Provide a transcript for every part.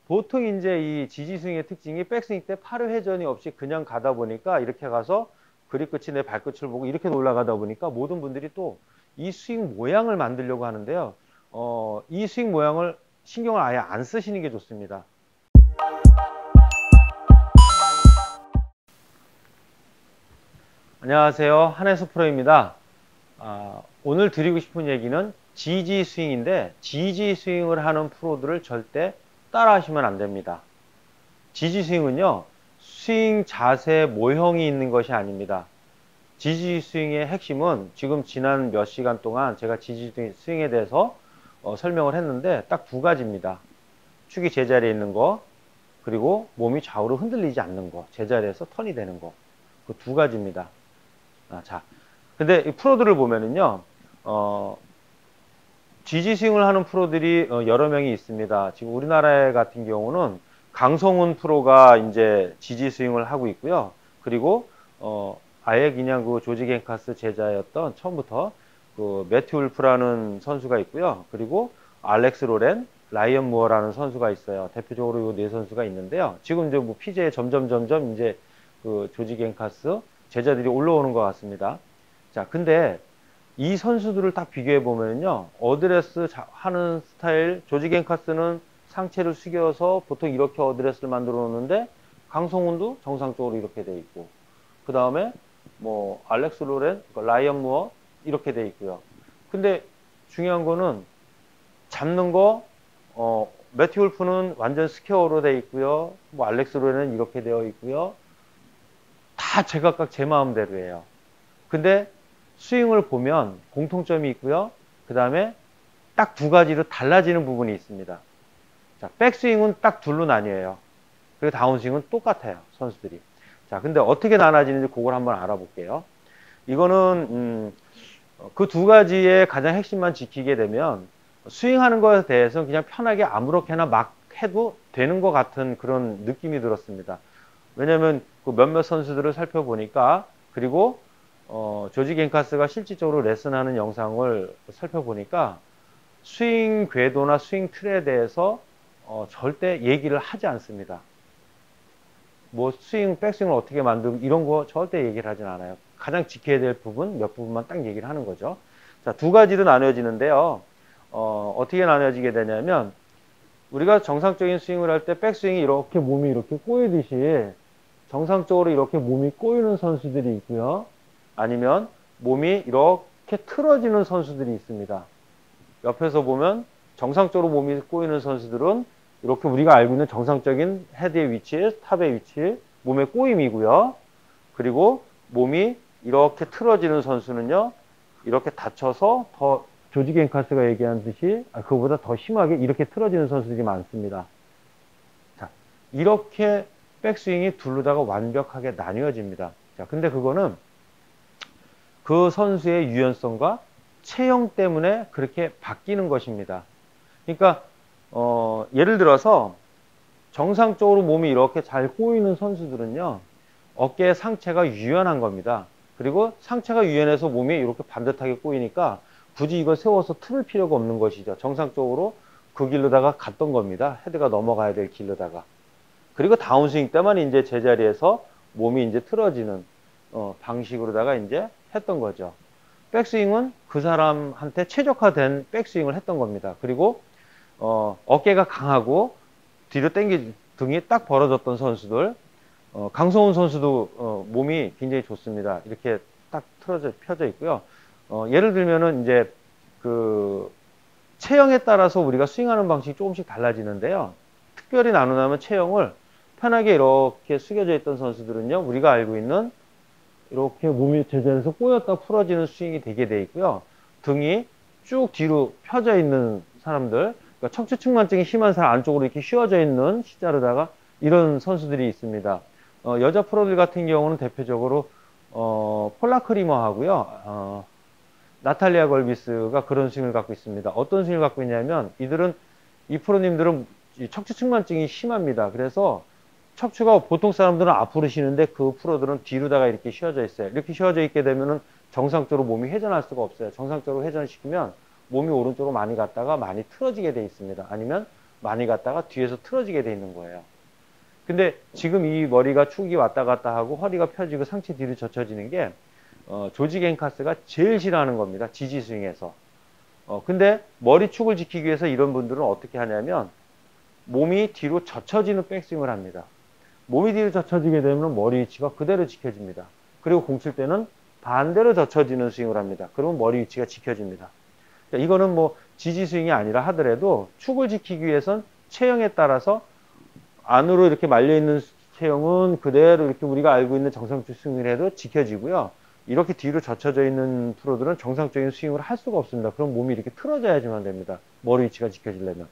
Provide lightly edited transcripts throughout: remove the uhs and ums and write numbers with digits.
보통 이제 이 지지 스윙의 특징이 백스윙 때 팔의 회전이 없이 그냥 가다 보니까 이렇게 가서 그립 끝이 내 발끝을 보고 이렇게 올라가다 보니까 모든 분들이 또 이 스윙 모양을 만들려고 하는데요. 이 스윙 모양을 신경을 아예 안 쓰시는 게 좋습니다. 안녕하세요. 한혜수 프로입니다. 오늘 드리고 싶은 얘기는 지지 스윙인데 지지 스윙을 하는 프로들을 절대 따라 하시면 안 됩니다. 지지 스윙은요, 스윙 자세 모형이 있는 것이 아닙니다. 지지 스윙의 핵심은 지금 지난 몇 시간 동안 제가 지지 스윙에 대해서 설명을 했는데 딱 두 가지입니다. 축이 제자리에 있는 거, 그리고 몸이 좌우로 흔들리지 않는 거, 제자리에서 턴이 되는 거. 그 두 가지입니다. 자, 근데 이 프로들을 보면은요, 지지 스윙을 하는 프로들이 여러 명이 있습니다. 지금 우리나라 같은 경우는 강성훈 프로가 이제 지지 스윙을 하고 있고요. 그리고 아예 그냥 그 조지 겐카스 제자였던 처음부터 그 매튜 울프라는 선수가 있고요. 그리고 알렉스 로렌, 라이언 무어라는 선수가 있어요. 대표적으로 이 네 선수가 있는데요. 지금 이제 뭐 PGA에 점점 이제 그 조지 겐카스 제자들이 올라오는 것 같습니다. 자, 근데 이 선수들을 딱 비교해 보면요, 어드레스 하는 스타일, 조지 겐카스는 상체를 숙여서 보통 이렇게 어드레스를 만들어 놓는데 강성훈도 정상적으로 이렇게 돼 있고, 그 다음에 뭐 알렉스 로렌, 라이언 무어 이렇게 돼 있고요. 근데 중요한 거는 잡는 거, 매튜 울프는 완전 스퀘어로 돼 있고요. 뭐 알렉스 로렌은 이렇게 되어 있고요. 다 제각각 제 마음대로예요. 근데 스윙을 보면 공통점이 있고요. 그 다음에 딱 두 가지로 달라지는 부분이 있습니다. 자, 백스윙은 딱 둘로 나뉘어요. 그리고 다운스윙은 똑같아요, 선수들이. 자, 근데 어떻게 나눠지는지 그걸 한번 알아볼게요. 이거는 그 두 가지의 가장 핵심만 지키게 되면 스윙하는 것에 대해서는 그냥 편하게 아무렇게나 막 해도 되는 것 같은 그런 느낌이 들었습니다. 왜냐면 그 몇몇 선수들을 살펴보니까, 그리고 조지 겐카스가 실질적으로 레슨하는 영상을 살펴보니까 스윙 궤도나 스윙 틀에 대해서 절대 얘기를 하지 않습니다. 뭐 스윙, 백스윙을 어떻게 만들고 이런 거 절대 얘기를 하진 않아요. 가장 지켜야 될 부분, 몇 부분만 딱 얘기를 하는 거죠. 자, 두 가지로 나눠지는데요. 어떻게 나눠지게 되냐면, 우리가 정상적인 스윙을 할 때 백스윙이 이렇게 몸이 이렇게 꼬이듯이 정상적으로 이렇게 몸이 꼬이는 선수들이 있고요. 아니면 몸이 이렇게 틀어지는 선수들이 있습니다. 옆에서 보면 정상적으로 몸이 꼬이는 선수들은 이렇게 우리가 알고 있는 정상적인 헤드의 위치, 탑의 위치, 몸의 꼬임이고요. 그리고 몸이 이렇게 틀어지는 선수는요, 이렇게 다쳐서 더 조지 겐카스가 얘기한 듯이 그거보다 더 심하게 이렇게 틀어지는 선수들이 많습니다. 자, 이렇게 백스윙이 둘로다가 완벽하게 나뉘어집니다. 자, 근데 그거는 그 선수의 유연성과 체형 때문에 그렇게 바뀌는 것입니다. 그러니까 예를 들어서 정상적으로 몸이 이렇게 잘 꼬이는 선수들은요, 어깨 상체가 유연한 겁니다. 그리고 상체가 유연해서 몸이 이렇게 반듯하게 꼬이니까 굳이 이걸 세워서 틀을 필요가 없는 것이죠. 정상적으로 그 길로다가 갔던 겁니다. 헤드가 넘어가야 될 길로다가. 그리고 다운스윙 때만 이제 제자리에서 몸이 이제 틀어지는 방식으로다가 이제 했던 거죠. 백스윙은 그 사람한테 최적화된 백스윙을 했던 겁니다. 그리고 어깨가 강하고 뒤로 당기 등이 딱 벌어졌던 선수들, 강성훈 선수도 몸이 굉장히 좋습니다. 이렇게 딱 펴져 있고요. 예를 들면은 이제 그 체형에 따라서 우리가 스윙하는 방식이 조금씩 달라지는데요. 특별히 나누자면 체형을 편하게 이렇게 숙여져 있던 선수들은요, 우리가 알고 있는 이렇게 몸이 제자리에서 꼬였다 풀어지는 스윙이 되게 돼 있고요. 등이 쭉 뒤로 펴져 있는 사람들, 그러니까 척추측만증이 심한 사람 안쪽으로 이렇게 휘어져 있는 시자르다가 이런 선수들이 있습니다. 여자 프로들 같은 경우는 대표적으로 폴라 크리머 하고요. 나탈리아 걸비스가 그런 스윙을 갖고 있습니다. 어떤 스윙을 갖고 있냐면 이 프로님들은 척추측만증이 심합니다. 그래서 척추가 보통 사람들은 앞으로 쉬는데 그 프로들은 뒤로다가 이렇게 휘어져 있어요. 이렇게 휘어져 있게 되면은 정상적으로 몸이 회전할 수가 없어요. 정상적으로 회전시키면 몸이 오른쪽으로 많이 갔다가 많이 틀어지게 돼 있습니다. 아니면 많이 갔다가 뒤에서 틀어지게 돼 있는 거예요. 근데 지금 이 머리가 축이 왔다 갔다 하고 허리가 펴지고 상체 뒤로 젖혀지는 게 조지 겐카스가 제일 싫어하는 겁니다. 지지 스윙에서. 근데 머리축을 지키기 위해서 이런 분들은 어떻게 하냐면 몸이 뒤로 젖혀지는 백스윙을 합니다. 몸이 뒤로 젖혀지게 되면 머리 위치가 그대로 지켜집니다. 그리고 공 칠 때는 반대로 젖혀지는 스윙을 합니다. 그러면 머리 위치가 지켜집니다. 그러니까 이거는 뭐 지지 스윙이 아니라 하더라도 축을 지키기 위해선 체형에 따라서 안으로 이렇게 말려있는 체형은 그대로 이렇게 우리가 알고 있는 정상적 스윙을 해도 지켜지고요. 이렇게 뒤로 젖혀져 있는 프로들은 정상적인 스윙을 할 수가 없습니다. 그럼 몸이 이렇게 틀어져야지만 됩니다. 머리 위치가 지켜지려면.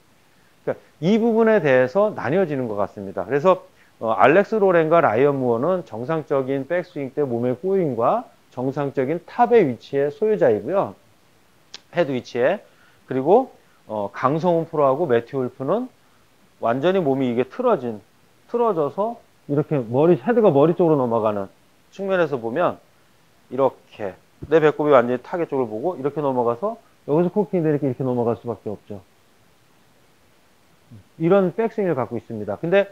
그러니까 이 부분에 대해서 나뉘어지는 것 같습니다. 그래서 알렉스 로렌과 라이언 무어는 정상적인 백스윙 때 몸의 꼬임과 정상적인 탑의 위치의 소유자이고요. 헤드 위치에. 그리고 강성훈 프로하고 매튜 울프는 완전히 몸이 이게 틀어져서 이렇게 헤드가 머리 쪽으로 넘어가는 측면에서 보면 이렇게 내 배꼽이 완전히 타겟 쪽을 보고 이렇게 넘어가서 여기서 코킹이 이렇게 넘어갈 수밖에 없죠. 이런 백스윙을 갖고 있습니다. 근데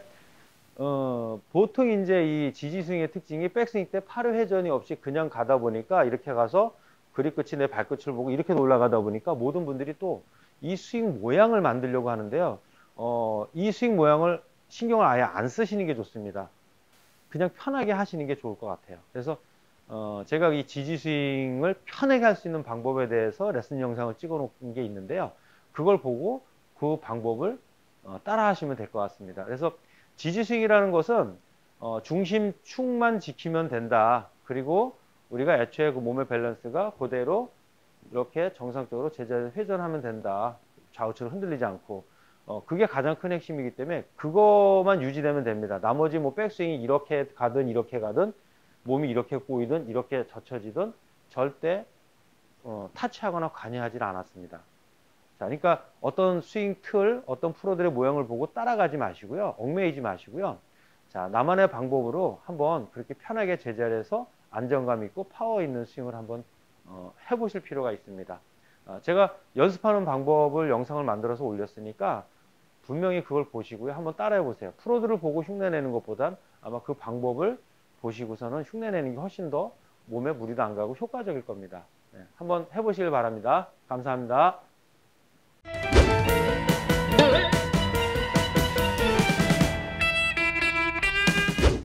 보통 이제 이 지지스윙의 특징이 백스윙 때 팔의 회전이 없이 그냥 가다 보니까 이렇게 가서 그립 끝이 내 발끝을 보고 이렇게 올라가다 보니까 모든 분들이 또 이 스윙 모양을 만들려고 하는데요. 이 스윙 모양을 신경을 아예 안 쓰시는 게 좋습니다. 그냥 편하게 하시는 게 좋을 것 같아요. 그래서 제가 이 지지 스윙을 편하게 할 수 있는 방법에 대해서 레슨 영상을 찍어 놓은 게 있는데요. 그걸 보고 그 방법을 따라 하시면 될 것 같습니다. 그래서 지지 스윙이라는 것은 중심축만 지키면 된다. 그리고 우리가 애초에 그 몸의 밸런스가 그대로 이렇게 정상적으로 제자리에 회전하면 된다. 좌우측으로 흔들리지 않고. 그게 가장 큰 핵심이기 때문에 그것만 유지되면 됩니다. 나머지 뭐 백스윙이 이렇게 가든 몸이 이렇게 꼬이든 이렇게 젖혀지든 절대 타치하거나 관여하지 않았습니다. 자, 그러니까 어떤 스윙 틀, 어떤 프로들의 모양을 보고 따라가지 마시고요. 얽매이지 마시고요. 자, 나만의 방법으로 한번 그렇게 편하게 제자리에서 안정감 있고 파워 있는 스윙을 한번 해보실 필요가 있습니다. 제가 연습하는 방법을 영상을 만들어서 올렸으니까 분명히 그걸 보시고요. 한번 따라해 보세요. 프로들을 보고 흉내내는 것보단 아마 그 방법을 보시고서는 흉내내는 게 훨씬 더 몸에 무리도 안 가고 효과적일 겁니다. 네, 한번 해보시길 바랍니다. 감사합니다.